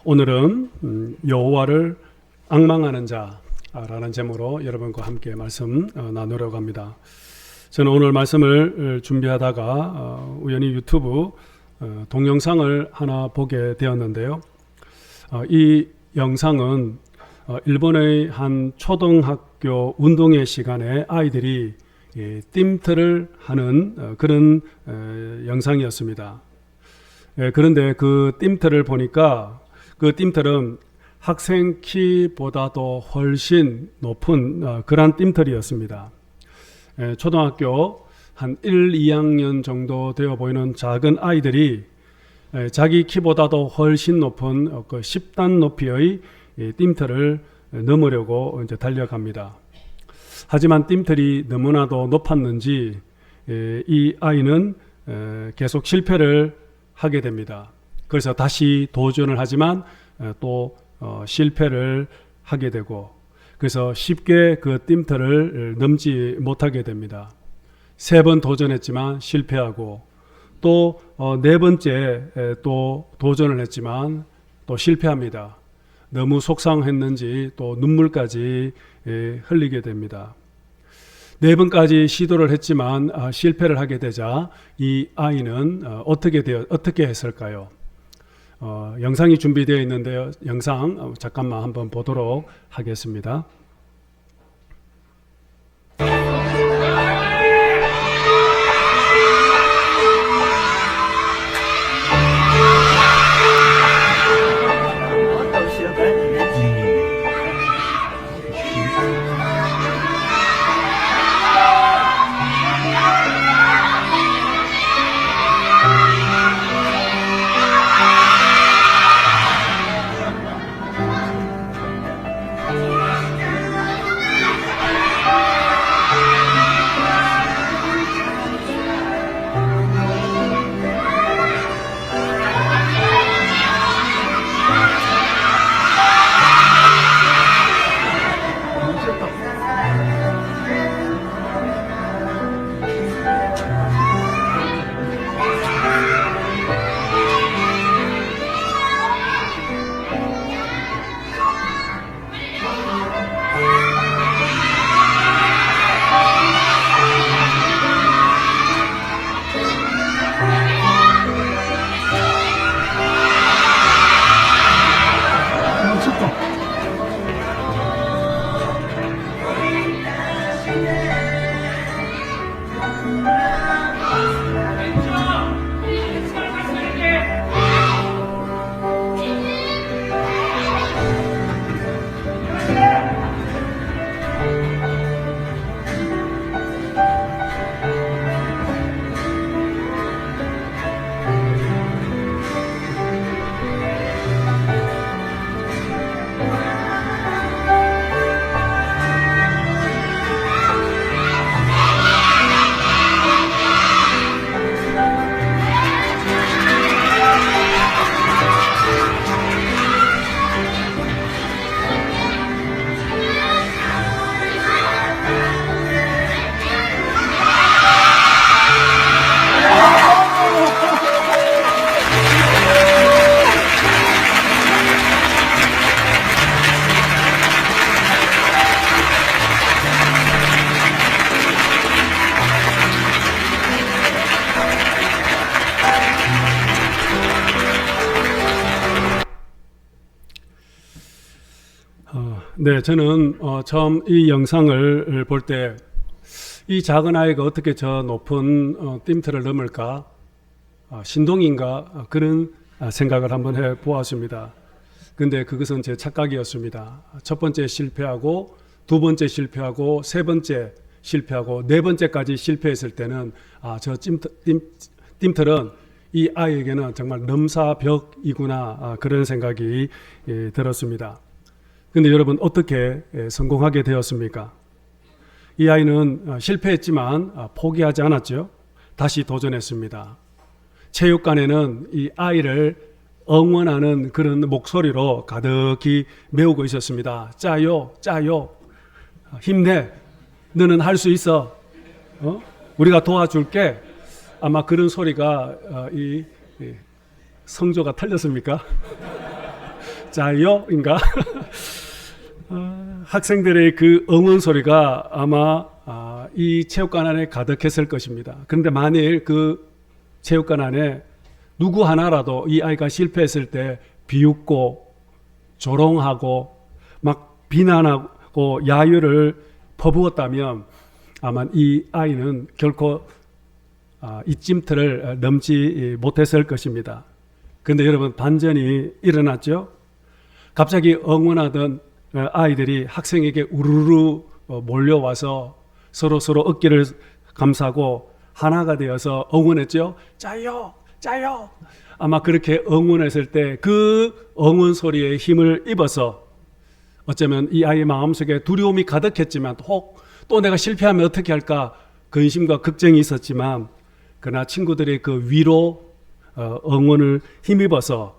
오늘은 여호와를 앙망하는 자라는 제목으로 여러분과 함께 말씀 나누려고 합니다. 저는 오늘 말씀을 준비하다가 우연히 유튜브 동영상을 하나 보게 되었는데요. 이 영상은 일본의 한 초등학교 운동회 시간에 아이들이 띠틀을 하는 그런 영상이었습니다. 그런데 그 띠틀을 보니까 그 띠틀은 학생 키보다도 훨씬 높은 그런 띠틀이었습니다. 초등학교 한 1, 2학년 정도 되어 보이는 작은 아이들이 자기 키보다도 훨씬 높은 그 10단 높이의 띠틀을 넘으려고 이제 달려갑니다. 하지만 띠틀이 너무나도 높았는지 이 아이는 계속 실패를 하게 됩니다. 그래서 다시 도전을 하지만 또 실패를 하게 되고, 그래서 쉽게 그 띠틀을 넘지 못하게 됩니다. 3번 도전했지만 실패하고, 또 4번째 또 도전을 했지만 또 실패합니다. 너무 속상했는지 또 눈물까지 흘리게 됩니다. 4번까지 시도를 했지만 실패를 하게 되자 이 아이는 어떻게 했을까요? 영상이 준비되어 있는데요. 영상 잠깐만 한번 보도록 하겠습니다. 네, 저는 처음 이 영상을 볼 때 이 작은 아이가 어떻게 저 높은 띠틀을 넘을까, 신동인가, 그런 생각을 한번 해 보았습니다. 근데 그것은 제 착각이었습니다. 첫 번째 실패하고, 2번째 실패하고, 3번째 실패하고, 4번째까지 실패했을 때는 저 띠틀은 이 아이에게는 정말 넘사벽이구나, 그런 생각이 들었습니다. 근데 여러분, 어떻게 성공하게 되었습니까? 이 아이는 실패했지만 포기하지 않았죠. 다시 도전했습니다. 체육관에는 이 아이를 응원하는 그런 목소리로 가득히 메우고 있었습니다. 짜요, 짜요, 힘내, 너는 할 수 있어, 우리가 도와줄게. 아마 그런 소리가 이 성조가 틀렸습니까? 짜요인가? 학생들의 그 응원 소리가 아마 이 체육관 안에 가득했을 것입니다. 그런데 만일 그 체육관 안에 누구 하나라도 이 아이가 실패했을 때 비웃고 조롱하고 막 비난하고 야유를 퍼부었다면 아마 이 아이는 결코 이 찜틀을 넘지 못했을 것입니다. 그런데 여러분, 반전이 일어났죠. 갑자기 응원하던 아이들이 학생에게 우르르 몰려와서 서로 어깨를 감싸고 하나가 되어서 응원했죠. 짜요, 짜요. 아마 그렇게 응원했을 때 그 응원 소리에 힘을 입어서 어쩌면 이 아이의 마음속에 두려움이 가득했지만 혹 또 내가 실패하면 어떻게 할까 근심과 걱정이 있었지만 그러나 친구들의 그 위로 응원을 힘입어서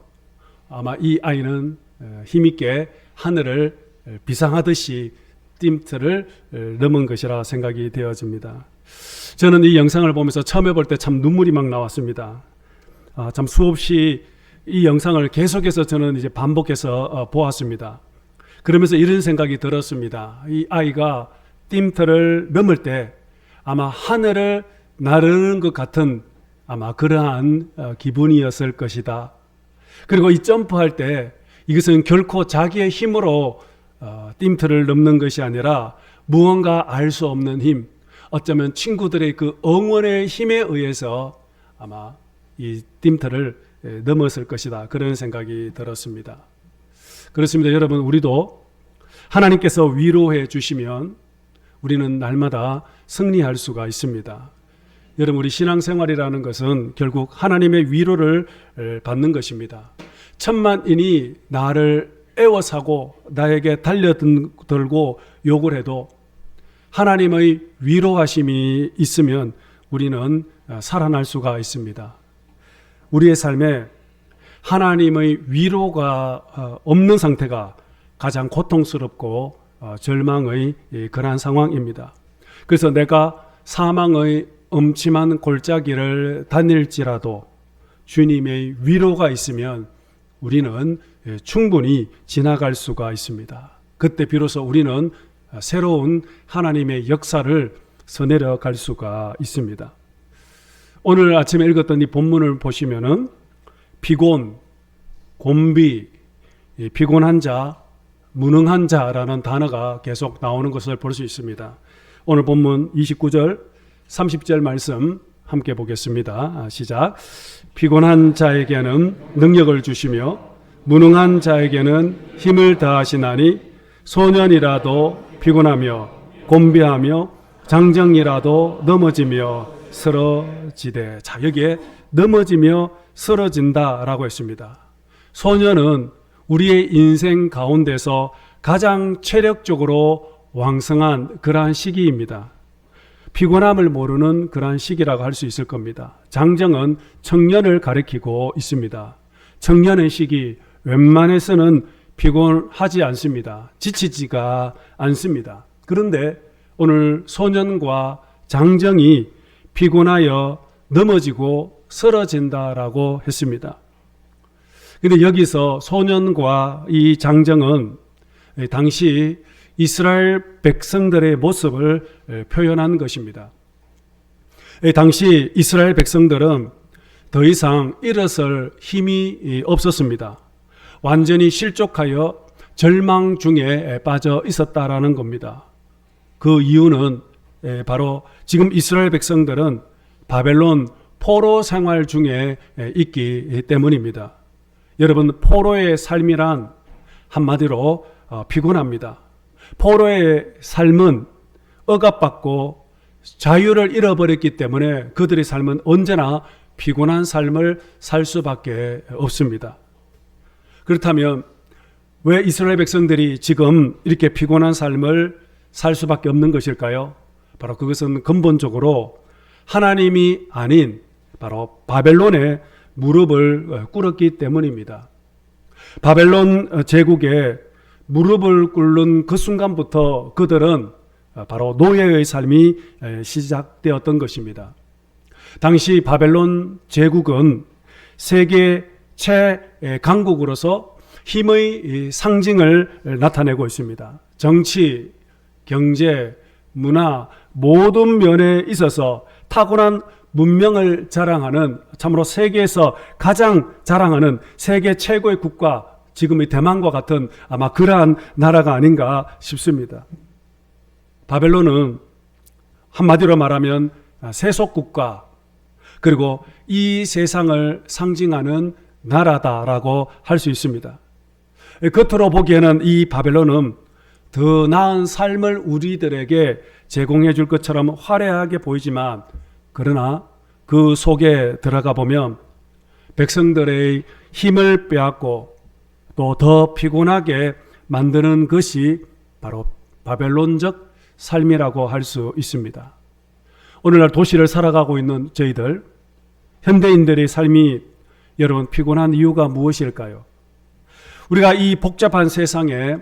아마 이 아이는 힘있게 하늘을 비상하듯이 뜀틀을 넘은 것이라 생각이 되어집니다. 저는 이 영상을 보면서 처음에 볼 때 참 눈물이 막 나왔습니다. 참 수없이 이 영상을 계속해서 저는 이제 반복해서 보았습니다. 그러면서 이런 생각이 들었습니다. 이 아이가 뜀틀을 넘을 때 아마 하늘을 나르는 것 같은 아마 그러한 기분이었을 것이다. 그리고 이 점프할 때 이것은 결코 자기의 힘으로 뜀틀을 넘는 것이 아니라 무언가 알 수 없는 힘, 어쩌면 친구들의 그 응원의 힘에 의해서 아마 이 뜀틀을 넘었을 것이다. 그런 생각이 들었습니다. 그렇습니다. 여러분, 우리도 하나님께서 위로해 주시면 우리는 날마다 승리할 수가 있습니다. 여러분, 우리 신앙생활이라는 것은 결국 하나님의 위로를 받는 것입니다. 천만인이 나를 애워싸고 나에게 달려들고 욕을 해도 하나님의 위로하심이 있으면 우리는 살아날 수가 있습니다. 우리의 삶에 하나님의 위로가 없는 상태가 가장 고통스럽고 절망의 그러한 상황입니다. 그래서 내가 사망의 엄침한 골짜기를 다닐지라도 주님의 위로가 있으면 우리는 충분히 지나갈 수가 있습니다. 그때 비로소 우리는 새로운 하나님의 역사를 서내려갈 수가 있습니다. 오늘 아침에 읽었던 이 본문을 보시면은 피곤, 곤비, 피곤한 자, 무능한 자라는 단어가 계속 나오는 것을 볼 수 있습니다. 오늘 본문 29절, 30절 말씀 함께 보겠습니다. 시작. 피곤한 자에게는 능력을 주시며 무능한 자에게는 힘을 더하시나니 소년이라도 피곤하며 곤비하며 장정이라도 넘어지며 쓰러지되. 자, 여기에 넘어지며 쓰러진다라고 했습니다. 소년은 우리의 인생 가운데서 가장 체력적으로 왕성한 그러한 시기입니다. 피곤함을 모르는 그러한 시기라고 할 수 있을 겁니다. 장정은 청년을 가리키고 있습니다. 청년의 시기 웬만해서는 피곤하지 않습니다. 지치지가 않습니다. 그런데 오늘 소년과 장정이 피곤하여 넘어지고 쓰러진다라고 했습니다. 그런데 여기서 소년과 이 장정은 당시 이스라엘 백성들의 모습을 표현한 것입니다. 당시 이스라엘 백성들은 더 이상 일어설 힘이 없었습니다. 완전히 실족하여 절망 중에 빠져 있었다라는 겁니다. 그 이유는 바로 지금 이스라엘 백성들은 바벨론 포로 생활 중에 있기 때문입니다. 여러분, 포로의 삶이란 한마디로 피곤합니다. 포로의 삶은 억압받고 자유를 잃어버렸기 때문에 그들의 삶은 언제나 피곤한 삶을 살 수밖에 없습니다. 그렇다면 왜 이스라엘 백성들이 지금 이렇게 피곤한 삶을 살 수밖에 없는 것일까요? 바로 그것은 근본적으로 하나님이 아닌 바로 바벨론에 무릎을 꿇었기 때문입니다. 바벨론 제국에 무릎을 꿇는 그 순간부터 그들은 바로 노예의 삶이 시작되었던 것입니다. 당시 바벨론 제국은 세계 최강국으로서 힘의 이 상징을 나타내고 있습니다. 정치, 경제, 문화 모든 면에 있어서 탁월한 문명을 자랑하는, 참으로 세계에서 가장 자랑하는 세계 최고의 국가, 지금의 대만과 같은 아마 그러한 나라가 아닌가 싶습니다. 바벨론은 한마디로 말하면 세속국가, 그리고 이 세상을 상징하는 나라다라고 할 수 있습니다. 겉으로 보기에는 이 바벨론은 더 나은 삶을 우리들에게 제공해 줄 것처럼 화려하게 보이지만, 그러나 그 속에 들어가 보면 백성들의 힘을 빼앗고 또 더 피곤하게 만드는 것이 바로 바벨론적 삶이라고 할 수 있습니다. 오늘날 도시를 살아가고 있는 저희들, 현대인들의 삶이 여러분 피곤한 이유가 무엇일까요? 우리가 이 복잡한 세상에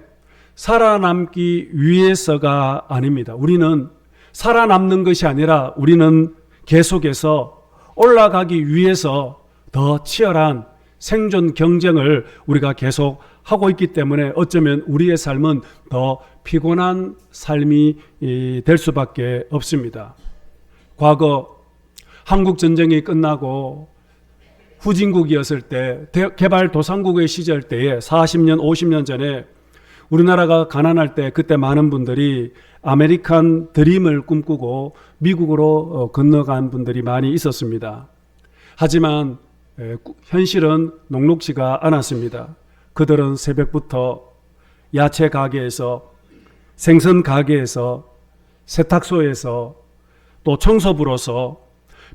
살아남기 위해서가 아닙니다. 우리는 살아남는 것이 아니라 우리는 계속해서 올라가기 위해서 더 치열한 생존 경쟁을 우리가 계속 하고 있기 때문에 어쩌면 우리의 삶은 더 피곤한 삶이 될 수밖에 없습니다. 과거 한국 전쟁이 끝나고 후진국이었을 때, 개발도상국의 시절 때에 40년, 50년 전에 우리나라가 가난할 때 그때 많은 분들이 아메리칸 드림을 꿈꾸고 미국으로 건너간 분들이 많이 있었습니다. 하지만 현실은 녹록지가 않았습니다. 그들은 새벽부터 야채 가게에서, 생선 가게에서, 세탁소에서, 또 청소부로서,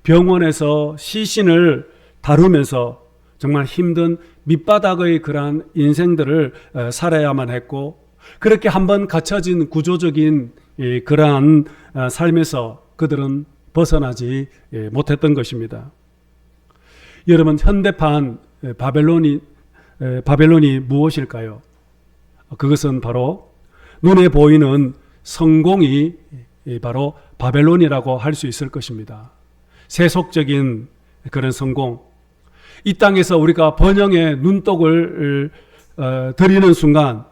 병원에서 시신을 다루면서 정말 힘든 밑바닥의 그러한 인생들을 살아야만 했고, 그렇게 한번 갇혀진 구조적인 그러한 삶에서 그들은 벗어나지 못했던 것입니다. 여러분, 현대판 바벨론이 무엇일까요? 그것은 바로 눈에 보이는 성공이 바로 바벨론이라고 할 수 있을 것입니다. 세속적인 그런 성공, 이 땅에서 우리가 번영의 눈독을 들이는 순간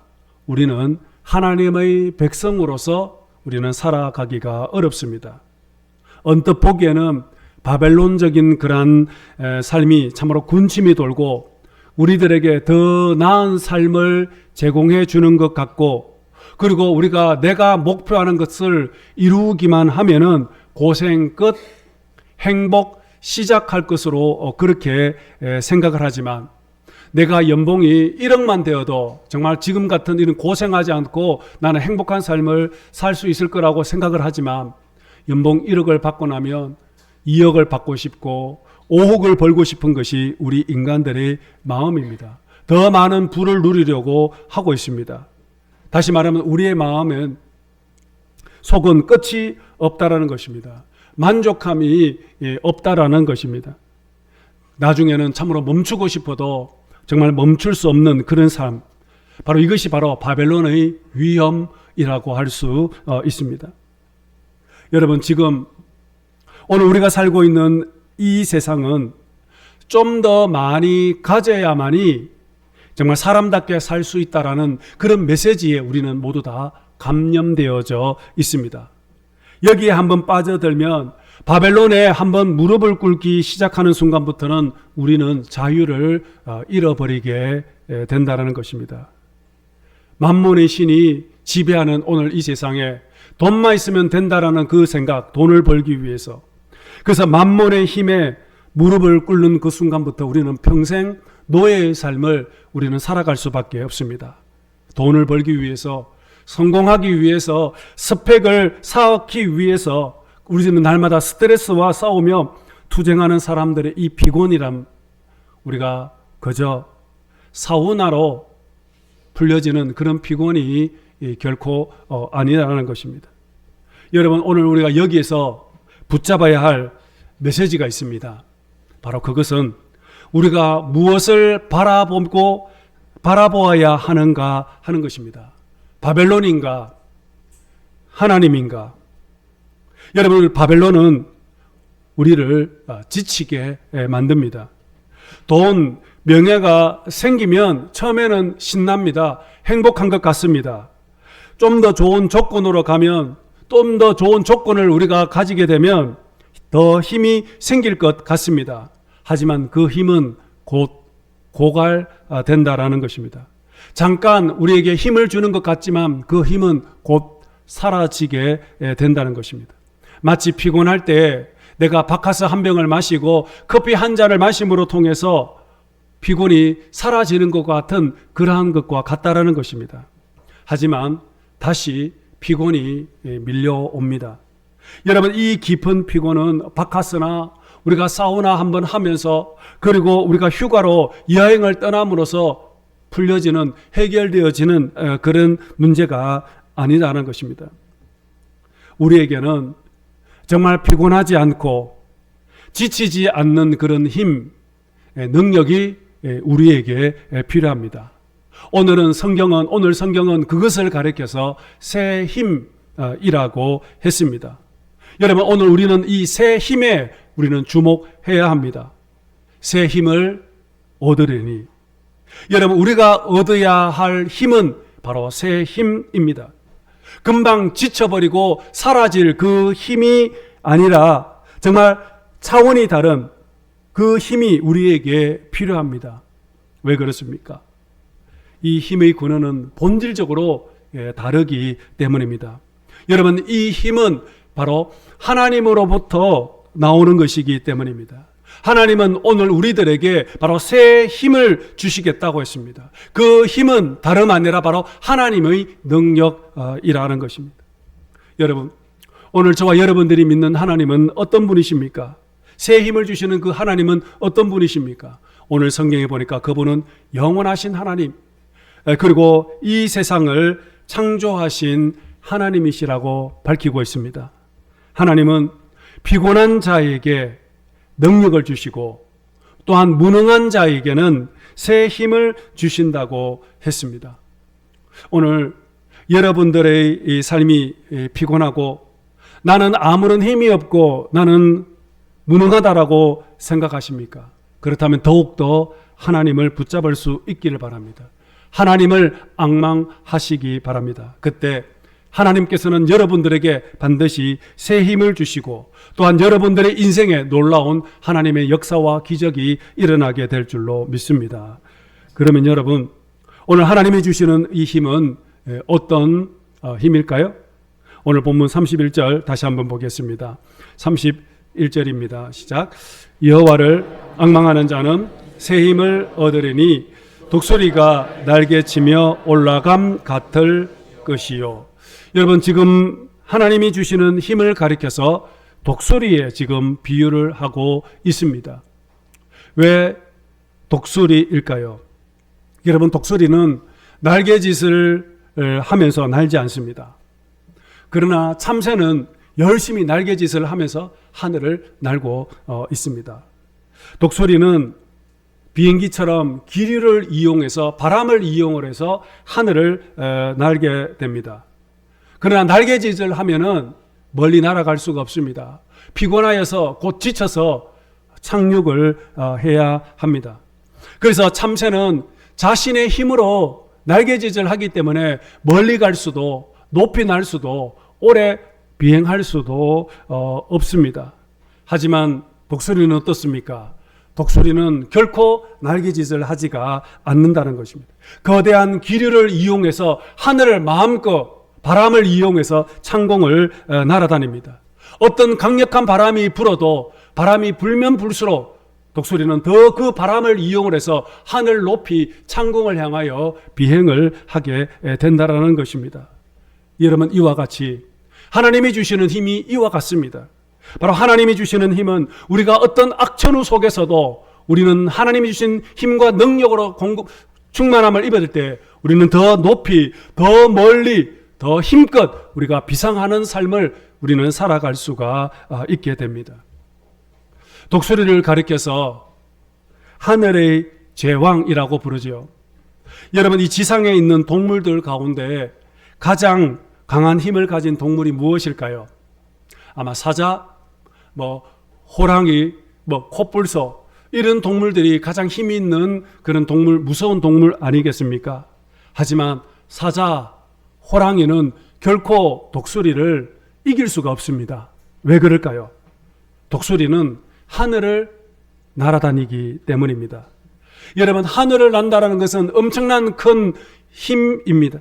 우리는 하나님의 백성으로서 우리는 살아가기가 어렵습니다. 언뜻 보기에는 바벨론적인 그러한 삶이 참으로 군침이 돌고 우리들에게 더 나은 삶을 제공해 주는 것 같고, 그리고 우리가 내가 목표하는 것을 이루기만 하면은 고생 끝, 행복 시작할 것으로 그렇게 생각을 하지만, 내가 연봉이 1억만 되어도 정말 지금 같은 이런 고생하지 않고 나는 행복한 삶을 살 수 있을 거라고 생각을 하지만, 연봉 1억을 받고 나면 2억을 받고 싶고 5억을 벌고 싶은 것이 우리 인간들의 마음입니다. 더 많은 부를 누리려고 하고 있습니다. 다시 말하면 우리의 마음은 속은 끝이 없다라는 것입니다. 만족함이 없다라는 것입니다. 나중에는 참으로 멈추고 싶어도 정말 멈출 수 없는 그런 삶, 바로 이것이 바로 바벨론의 위험이라고 할 수 있습니다. 여러분, 지금 오늘 우리가 살고 있는 이 세상은 좀 더 많이 가져야만이 정말 사람답게 살 수 있다라는 그런 메시지에 우리는 모두 다 감염되어져 있습니다. 여기에 한번 빠져들면, 바벨론에 한번 무릎을 꿇기 시작하는 순간부터는 우리는 자유를 잃어버리게 된다는 것입니다. 만몬의 신이 지배하는 오늘 이 세상에 돈만 있으면 된다라는 그 생각, 돈을 벌기 위해서, 그래서 만몬의 힘에 무릎을 꿇는 그 순간부터 우리는 평생 노예의 삶을 우리는 살아갈 수밖에 없습니다. 돈을 벌기 위해서, 성공하기 위해서, 스펙을 쌓기 위해서 우리는 날마다 스트레스와 싸우며 투쟁하는 사람들의 이 피곤이란, 우리가 그저 사우나로 풀려지는 그런 피곤이 결코 아니라는 것입니다. 여러분, 오늘 우리가 여기에서 붙잡아야 할 메시지가 있습니다. 바로 그것은 우리가 무엇을 바라보아야 하는가 하는 것입니다. 바벨론인가, 하나님인가? 여러분, 바벨론은 우리를 지치게 만듭니다. 돈, 명예가 생기면 처음에는 신납니다. 행복한 것 같습니다. 좀 더 좋은 조건으로 가면, 좀 더 좋은 조건을 우리가 가지게 되면 더 힘이 생길 것 같습니다. 하지만 그 힘은 곧 고갈된다라는 것입니다. 잠깐 우리에게 힘을 주는 것 같지만 그 힘은 곧 사라지게 된다는 것입니다. 마치 피곤할 때 내가 바카스 한 병을 마시고 커피 한 잔을 마심으로 통해서 피곤이 사라지는 것과 같은 그러한 것과 같다라는 것입니다. 하지만 다시 피곤이 밀려옵니다. 여러분, 이 깊은 피곤은 바카스나 우리가 사우나 한번 하면서 그리고 우리가 휴가로 여행을 떠남으로써 풀려지는, 해결되어지는 그런 문제가 아니라는 것입니다. 우리에게는 정말 피곤하지 않고 지치지 않는 그런 힘, 능력이 우리에게 필요합니다. 오늘 성경은 그것을 가리켜서 새 힘이라고 했습니다. 여러분, 오늘 우리는 이 새 힘에 우리는 주목해야 합니다. 새 힘을 얻으려니. 여러분, 우리가 얻어야 할 힘은 바로 새 힘입니다. 금방 지쳐버리고 사라질 그 힘이 아니라 정말 차원이 다른 그 힘이 우리에게 필요합니다. 왜 그렇습니까? 이 힘의 근원은 본질적으로 다르기 때문입니다. 여러분, 이 힘은 바로 하나님으로부터 나오는 것이기 때문입니다. 하나님은 오늘 우리들에게 바로 새 힘을 주시겠다고 했습니다. 그 힘은 다름 아니라 바로 하나님의 능력이라는 것입니다. 여러분, 오늘 저와 여러분들이 믿는 하나님은 어떤 분이십니까? 새 힘을 주시는 그 하나님은 어떤 분이십니까? 오늘 성경에 보니까 그분은 영원하신 하나님, 그리고 이 세상을 창조하신 하나님이시라고 밝히고 있습니다. 하나님은 피곤한 자에게 능력을 주시고 또한 무능한 자에게는 새 힘을 주신다고 했습니다. 오늘 여러분들의 이 삶이 피곤하고 나는 아무런 힘이 없고 나는 무능하다라고 생각하십니까? 그렇다면 더욱더 하나님을 붙잡을 수 있기를 바랍니다. 하나님을 앙망하시기 바랍니다. 그때 하나님께서는 여러분들에게 반드시 새 힘을 주시고 또한 여러분들의 인생에 놀라운 하나님의 역사와 기적이 일어나게 될 줄로 믿습니다. 그러면 여러분, 오늘 하나님이 주시는 이 힘은 어떤 힘일까요? 오늘 본문 31절 다시 한번 보겠습니다. 31절입니다. 시작. 여호와를 앙망하는 자는 새 힘을 얻으리니 독수리가 날개치며 올라감 같을 것이요. 여러분, 지금 하나님이 주시는 힘을 가리켜서 독수리에 지금 비유를 하고 있습니다. 왜 독수리일까요? 여러분, 독수리는 날개짓을 하면서 날지 않습니다. 그러나 참새는 열심히 날개짓을 하면서 하늘을 날고 있습니다. 독수리는 비행기처럼 기류를 이용해서 바람을 이용을 해서 하늘을 날게 됩니다. 그러나 날개짓을 하면은 멀리 날아갈 수가 없습니다. 피곤하여서 곧 지쳐서 착륙을 해야 합니다. 그래서 참새는 자신의 힘으로 날개짓을 하기 때문에 멀리 갈 수도 높이 날 수도 오래 비행할 수도 없습니다. 하지만 독수리는 어떻습니까? 독수리는 결코 날개짓을 하지가 않는다는 것입니다. 거대한 기류를 이용해서 하늘을 마음껏 바람을 이용해서 창공을 날아다닙니다. 어떤 강력한 바람이 불어도 바람이 불면 불수록 독수리는 더 그 바람을 이용을 해서 하늘 높이 창공을 향하여 비행을 하게 된다라는 것입니다. 여러분, 이와 같이 하나님이 주시는 힘이 이와 같습니다. 바로 하나님이 주시는 힘은 우리가 어떤 악천후 속에서도 우리는 하나님이 주신 힘과 능력으로 충만함을 입을 때 우리는 더 높이, 더 멀리, 더 힘껏 우리가 비상하는 삶을 우리는 살아갈 수가 있게 됩니다. 독수리를 가리켜서 하늘의 제왕이라고 부르죠. 여러분, 이 지상에 있는 동물들 가운데 가장 강한 힘을 가진 동물이 무엇일까요? 아마 사자, 호랑이, 코뿔소, 이런 동물들이 가장 힘이 있는 그런 동물, 무서운 동물 아니겠습니까? 하지만 사자, 호랑이는 결코 독수리를 이길 수가 없습니다. 왜 그럴까요? 독수리는 하늘을 날아다니기 때문입니다. 여러분, 하늘을 난다는 것은 엄청난 큰 힘입니다.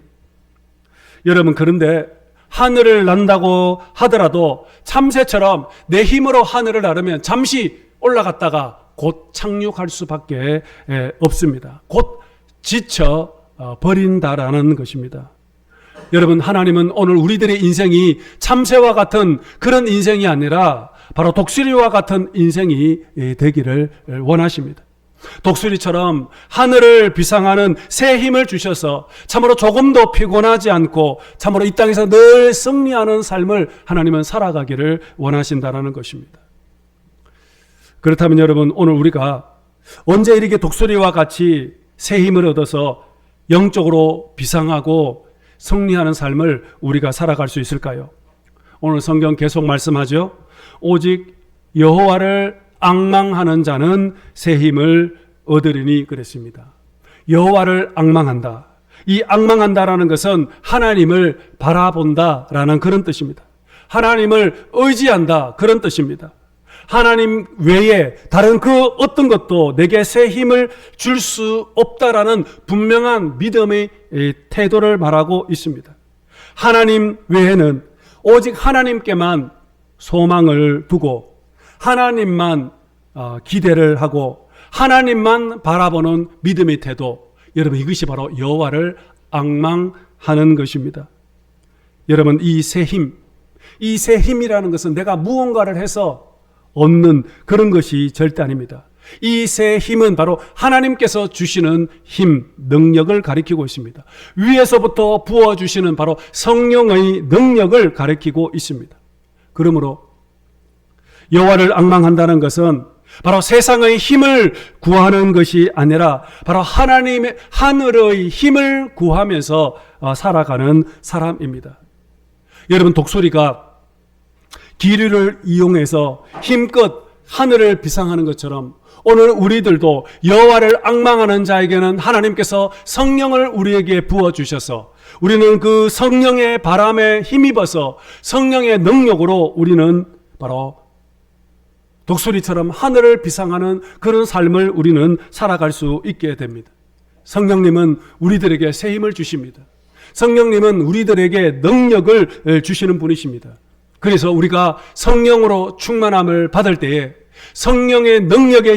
여러분, 그런데 하늘을 난다고 하더라도 참새처럼 내 힘으로 하늘을 나르면 잠시 올라갔다가 곧 착륙할 수밖에 없습니다. 곧 지쳐 버린다라는 것입니다. 여러분, 하나님은 오늘 우리들의 인생이 참새와 같은 그런 인생이 아니라 바로 독수리와 같은 인생이 되기를 원하십니다. 독수리처럼 하늘을 비상하는 새 힘을 주셔서 참으로 조금도 피곤하지 않고 참으로 이 땅에서 늘 승리하는 삶을 하나님은 살아가기를 원하신다는 것입니다. 그렇다면 여러분, 오늘 우리가 언제 이렇게 독수리와 같이 새 힘을 얻어서 영적으로 비상하고 승리하는 삶을 우리가 살아갈 수 있을까요? 오늘 성경 계속 말씀하죠. 오직 여호와를 앙망하는 자는 새 힘을 얻으리니 그랬습니다. 여호와를 앙망한다. 이 앙망한다라는 것은 하나님을 바라본다라는 그런 뜻입니다. 하나님을 의지한다 그런 뜻입니다. 하나님 외에 다른 그 어떤 것도 내게 새 힘을 줄 수 없다라는 분명한 믿음의 태도를 말하고 있습니다. 하나님 외에는 오직 하나님께만 소망을 두고 하나님만 기대를 하고 하나님만 바라보는 믿음의 태도, 여러분, 이것이 바로 여호와를 앙망하는 것입니다. 여러분, 이 새 힘이라는 것은 내가 무언가를 해서 얻는 그런 것이 절대 아닙니다. 이 새 힘은 바로 하나님께서 주시는 힘, 능력을 가리키고 있습니다. 위에서부터 부어주시는 바로 성령의 능력을 가리키고 있습니다. 그러므로 여호와를 앙망한다는 것은 바로 세상의 힘을 구하는 것이 아니라 바로 하나님의 하늘의 힘을 구하면서 살아가는 사람입니다. 여러분, 독수리가 기류를 이용해서 힘껏 하늘을 비상하는 것처럼 오늘 우리들도 여호와를 앙망하는 자에게는 하나님께서 성령을 우리에게 부어주셔서 우리는 그 성령의 바람에 힘입어서 성령의 능력으로 우리는 바로 독수리처럼 하늘을 비상하는 그런 삶을 우리는 살아갈 수 있게 됩니다. 성령님은 우리들에게 새 힘을 주십니다. 성령님은 우리들에게 능력을 주시는 분이십니다. 그래서 우리가 성령으로 충만함을 받을 때에 성령의 능력에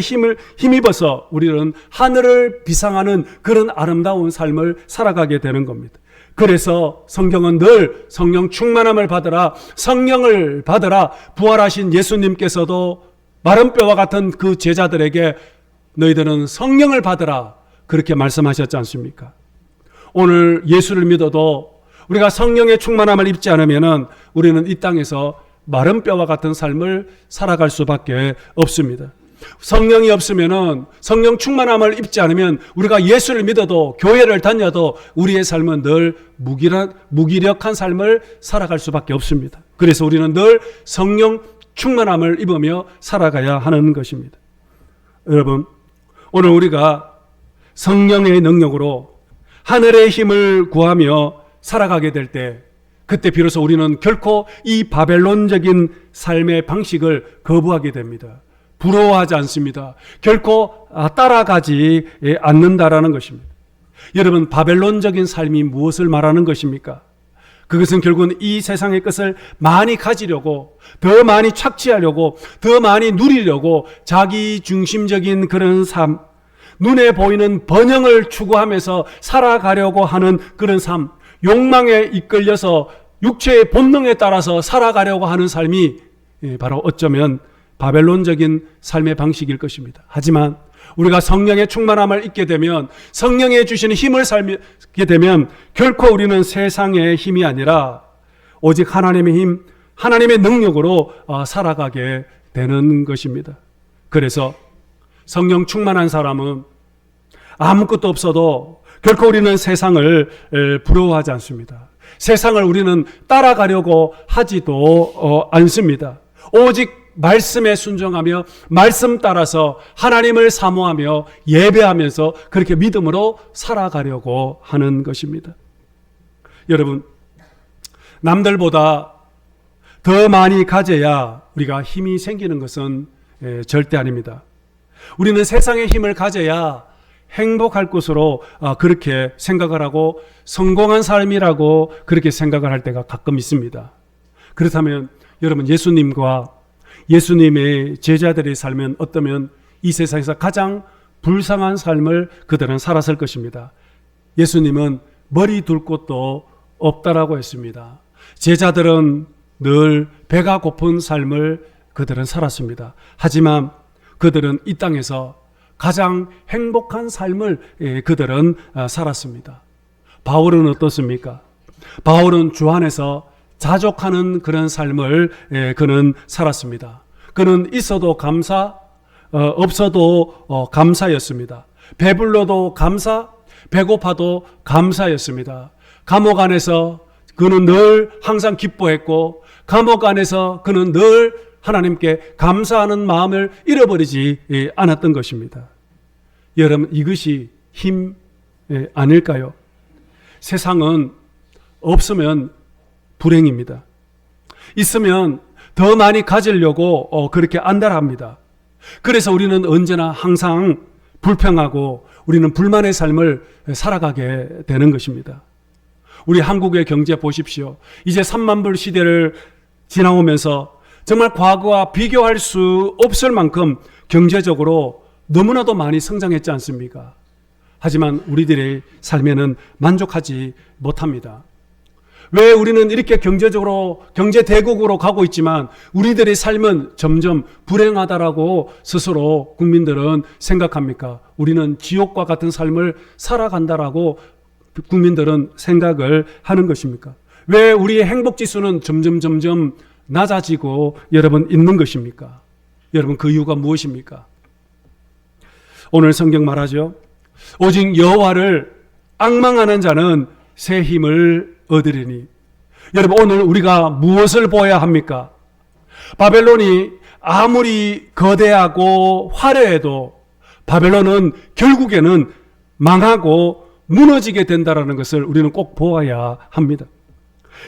힘입어서 우리는 하늘을 비상하는 그런 아름다운 삶을 살아가게 되는 겁니다. 그래서 성경은 늘 성령 충만함을 받으라, 성령을 받으라, 부활하신 예수님께서도 마른 뼈와 같은 그 제자들에게 너희들은 성령을 받으라 그렇게 말씀하셨지 않습니까? 오늘 예수를 믿어도 우리가 성령의 충만함을 입지 않으면 우리는 이 땅에서 마른 뼈와 같은 삶을 살아갈 수밖에 없습니다. 성령이 없으면, 성령 충만함을 입지 않으면 우리가 예수를 믿어도 교회를 다녀도 우리의 삶은 늘 무기력한 삶을 살아갈 수밖에 없습니다. 그래서 우리는 늘 성령 충만함을 입으며 살아가야 하는 것입니다. 여러분, 오늘 우리가 성령의 능력으로 하늘의 힘을 구하며 살아가게 될 때, 그때 비로소 우리는 결코 이 바벨론적인 삶의 방식을 거부하게 됩니다. 부러워하지 않습니다. 결코 따라가지 않는다라는 것입니다. 여러분, 바벨론적인 삶이 무엇을 말하는 것입니까? 그것은 결국은 이 세상의 것을 많이 가지려고, 더 많이 착취하려고, 더 많이 누리려고 자기 중심적인 그런 삶, 눈에 보이는 번영을 추구하면서 살아가려고 하는 그런 삶, 욕망에 이끌려서 육체의 본능에 따라서 살아가려고 하는 삶이 바로 어쩌면 바벨론적인 삶의 방식일 것입니다. 하지만 우리가 성령의 충만함을 입게 되면, 성령의 주시는 힘을 살게 되면 결코 우리는 세상의 힘이 아니라 오직 하나님의 힘, 하나님의 능력으로 살아가게 되는 것입니다. 그래서 성령 충만한 사람은 아무것도 없어도 결코 우리는 세상을 부러워하지 않습니다. 세상을 우리는 따라가려고 하지도 않습니다. 오직 말씀에 순종하며 말씀 따라서 하나님을 사모하며 예배하면서 그렇게 믿음으로 살아가려고 하는 것입니다. 여러분, 남들보다 더 많이 가져야 우리가 힘이 생기는 것은 절대 아닙니다. 우리는 세상의 힘을 가져야 행복할 것으로 그렇게 생각을 하고 성공한 삶이라고 그렇게 생각을 할 때가 가끔 있습니다. 그렇다면 여러분, 예수님과 예수님의 제자들의 삶은 어떠면 이 세상에서 가장 불쌍한 삶을 그들은 살았을 것입니다. 예수님은 머리 둘 곳도 없다라고 했습니다. 제자들은 늘 배가 고픈 삶을 그들은 살았습니다. 하지만 그들은 이 땅에서 가장 행복한 삶을 그들은 살았습니다. 바울은 어떻습니까? 바울은 주 안에서 자족하는 그런 삶을 그는 살았습니다. 그는 있어도 감사, 없어도 감사였습니다. 배불러도 감사, 배고파도 감사였습니다. 감옥 안에서 그는 늘 항상 기뻐했고, 감옥 안에서 그는 늘 하나님께 감사하는 마음을 잃어버리지 않았던 것입니다. 여러분, 이것이 힘 아닐까요? 세상은 없으면 불행입니다. 있으면 더 많이 가지려고 그렇게 안달합니다. 그래서 우리는 언제나 항상 불평하고 우리는 불만의 삶을 살아가게 되는 것입니다. 우리 한국의 경제 보십시오. 이제 3만 불 시대를 지나오면서 정말 과거와 비교할 수 없을 만큼 경제적으로 너무나도 많이 성장했지 않습니까? 하지만 우리들의 삶에는 만족하지 못합니다. 왜 우리는 이렇게 경제적으로 경제대국으로 가고 있지만 우리들의 삶은 점점 불행하다라고 스스로 국민들은 생각합니까? 우리는 지옥과 같은 삶을 살아간다라고 국민들은 생각을 하는 것입니까? 왜 우리의 행복지수는 점점 낮아지고 여러분 있는 것입니까? 여러분, 그 이유가 무엇입니까? 오늘 성경 말하죠. 오직 여호와를 앙망하는 자는 새 힘을 얻으리니. 여러분, 오늘 우리가 무엇을 보아야 합니까? 바벨론이 아무리 거대하고 화려해도 바벨론은 결국에는 망하고 무너지게 된다는 것을 우리는 꼭 보아야 합니다.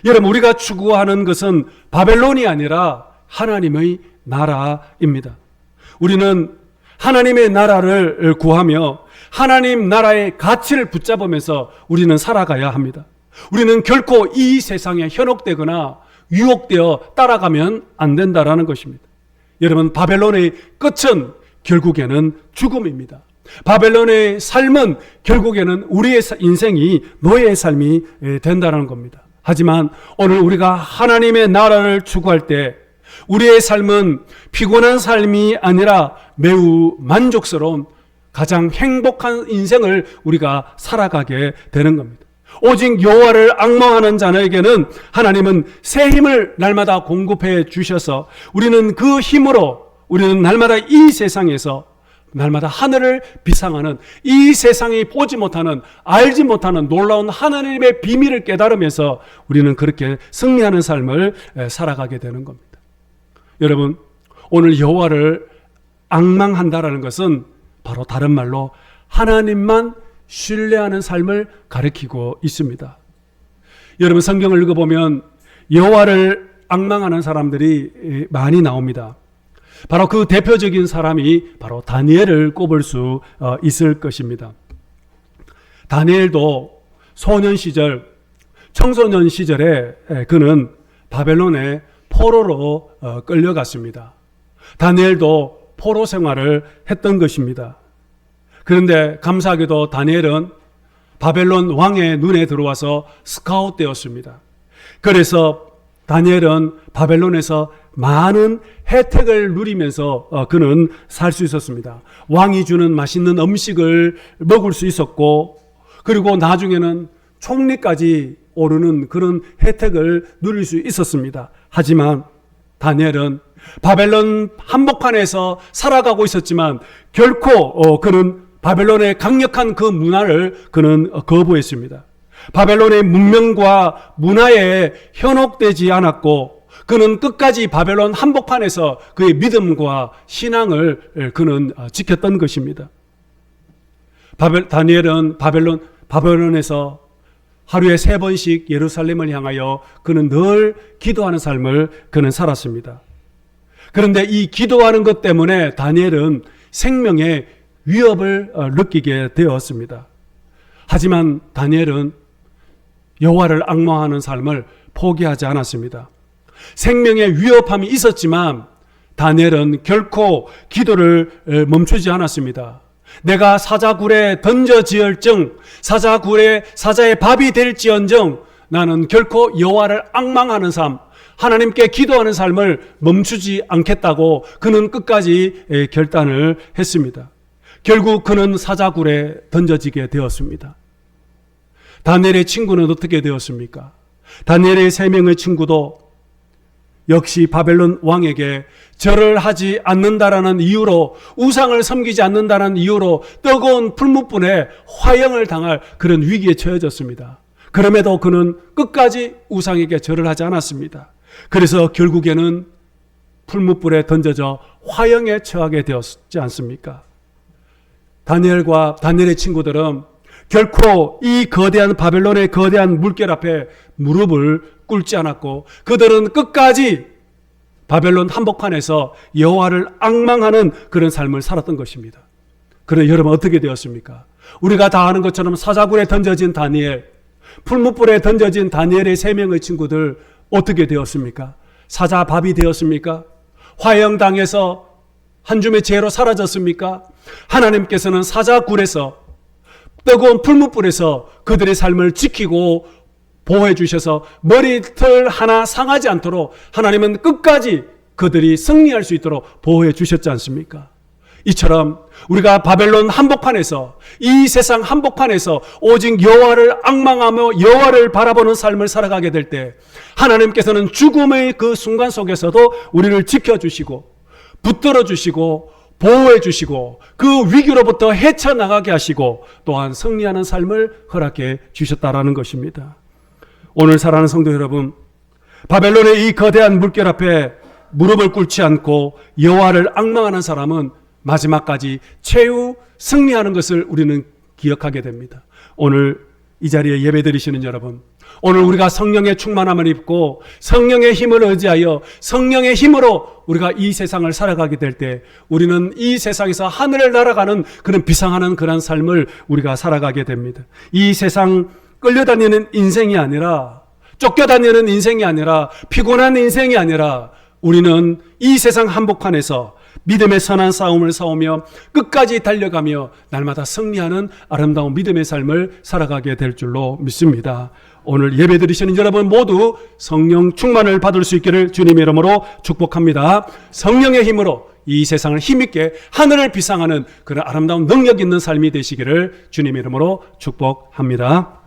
여러분, 우리가 추구하는 것은 바벨론이 아니라 하나님의 나라입니다. 우리는 하나님의 나라를 구하며 하나님 나라의 가치를 붙잡으면서 우리는 살아가야 합니다. 우리는 결코 이 세상에 현혹되거나 유혹되어 따라가면 안 된다라는 것입니다. 여러분, 바벨론의 끝은 결국에는 죽음입니다. 바벨론의 삶은 결국에는 우리의 인생이 노예의 삶이 된다는 겁니다. 하지만 오늘 우리가 하나님의 나라를 추구할 때 우리의 삶은 피곤한 삶이 아니라 매우 만족스러운 가장 행복한 인생을 우리가 살아가게 되는 겁니다. 오직 여호와를 앙망하는 자에게는 하나님은 새 힘을 날마다 공급해 주셔서 우리는 그 힘으로 우리는 날마다 이 세상에서 날마다 하늘을 비상하는, 이 세상이 보지 못하는, 알지 못하는 놀라운 하나님의 비밀을 깨달으면서 우리는 그렇게 승리하는 삶을 살아가게 되는 겁니다. 여러분, 오늘 여호와를 앙망한다라는 것은 바로 다른 말로 하나님만 신뢰하는 삶을 가리키고 있습니다. 여러분, 성경을 읽어보면 여호와를 앙망하는 사람들이 많이 나옵니다. 바로 그 대표적인 사람이 바로 다니엘을 꼽을 수 있을 것입니다. 다니엘도 소년 시절, 청소년 시절에 그는 바벨론의 포로로 끌려갔습니다. 다니엘도 포로 생활을 했던 것입니다. 그런데 감사하게도 다니엘은 바벨론 왕의 눈에 들어와서 스카웃 되었습니다. 그래서 다니엘은 바벨론에서 많은 혜택을 누리면서 그는 살 수 있었습니다. 왕이 주는 맛있는 음식을 먹을 수 있었고, 그리고 나중에는 총리까지 오르는 그런 혜택을 누릴 수 있었습니다. 하지만 다니엘은 바벨론 한복판에서 살아가고 있었지만 결코 그는 바벨론의 강력한 그 문화를 그는 거부했습니다. 바벨론의 문명과 문화에 현혹되지 않았고 그는 끝까지 바벨론 한복판에서 그의 믿음과 신앙을 그는 지켰던 것입니다. 다니엘은 바벨론에서 하루에 3번씩 예루살렘을 향하여 그는 늘 기도하는 삶을 그는 살았습니다. 그런데 이 기도하는 것 때문에 다니엘은 생명의 위협을 느끼게 되었습니다. 하지만 다니엘은 여호와를 앙망하는 삶을 포기하지 않았습니다. 생명의 위협함이 있었지만 다니엘은 결코 기도를 멈추지 않았습니다. 내가 사자굴에 던져지을정 사자의 밥이 될지언정 나는 결코 여호와를 앙망하는 삶, 하나님께 기도하는 삶을 멈추지 않겠다고 그는 끝까지 결단을 했습니다. 결국 그는 사자굴에 던져지게 되었습니다. 다니엘의 친구는 어떻게 되었습니까? 다니엘의 3명의 친구도 역시 바벨론 왕에게 절을 하지 않는다라는 이유로, 우상을 섬기지 않는다는 이유로 뜨거운 풀무불에 화형을 당할 그런 위기에 처해졌습니다. 그럼에도 그는 끝까지 우상에게 절을 하지 않았습니다. 그래서 결국에는 풀무불에 던져져 화형에 처하게 되었지 않습니까? 다니엘과 다니엘의 친구들은 결코 이 거대한 바벨론의 거대한 물결 앞에 무릎을 꿇지 않았고 그들은 끝까지 바벨론 한복판에서 여호와를 앙망하는 그런 삶을 살았던 것입니다. 그런데 여러분 어떻게 되었습니까? 우리가 다 아는 것처럼 사자굴에 던져진 다니엘, 풀무불에 던져진 다니엘의 3명의 친구들 어떻게 되었습니까? 사자밥이 되었습니까? 화형당해서 한 줌의 재로 사라졌습니까? 하나님께서는 사자굴에서 뜨거운 풀무불에서 그들의 삶을 지키고 보호해 주셔서 머리털 하나 상하지 않도록 하나님은 끝까지 그들이 승리할 수 있도록 보호해 주셨지 않습니까? 이처럼 우리가 바벨론 한복판에서, 이 세상 한복판에서 오직 여호와를 앙망하며 여호와를 바라보는 삶을 살아가게 될 때 하나님께서는 죽음의 그 순간 속에서도 우리를 지켜주시고 붙들어 주시고 보호해 주시고 그 위기로부터 헤쳐나가게 하시고 또한 승리하는 삶을 허락해 주셨다라는 것입니다. 오늘 사랑하는 성도 여러분, 바벨론의 이 거대한 물결 앞에 무릎을 꿇지 않고 여호와를 앙망하는 사람은 마지막까지 최후 승리하는 것을 우리는 기억하게 됩니다. 오늘 이 자리에 예배드리시는 여러분, 오늘 우리가 성령의 충만함을 입고 성령의 힘을 의지하여 성령의 힘으로 우리가 이 세상을 살아가게 될 때 우리는 이 세상에서 하늘을 날아가는 그런 비상하는 그런 삶을 우리가 살아가게 됩니다. 이 세상 끌려다니는 인생이 아니라, 쫓겨다니는 인생이 아니라, 피곤한 인생이 아니라 우리는 이 세상 한복판에서 믿음의 선한 싸움을 싸우며 끝까지 달려가며 날마다 승리하는 아름다운 믿음의 삶을 살아가게 될 줄로 믿습니다. 오늘 예배드리시는 여러분 모두 성령 충만을 받을 수 있기를 주님의 이름으로 축복합니다. 성령의 힘으로 이 세상을 힘있게 하늘을 비상하는 그런 아름다운 능력 있는 삶이 되시기를 주님의 이름으로 축복합니다.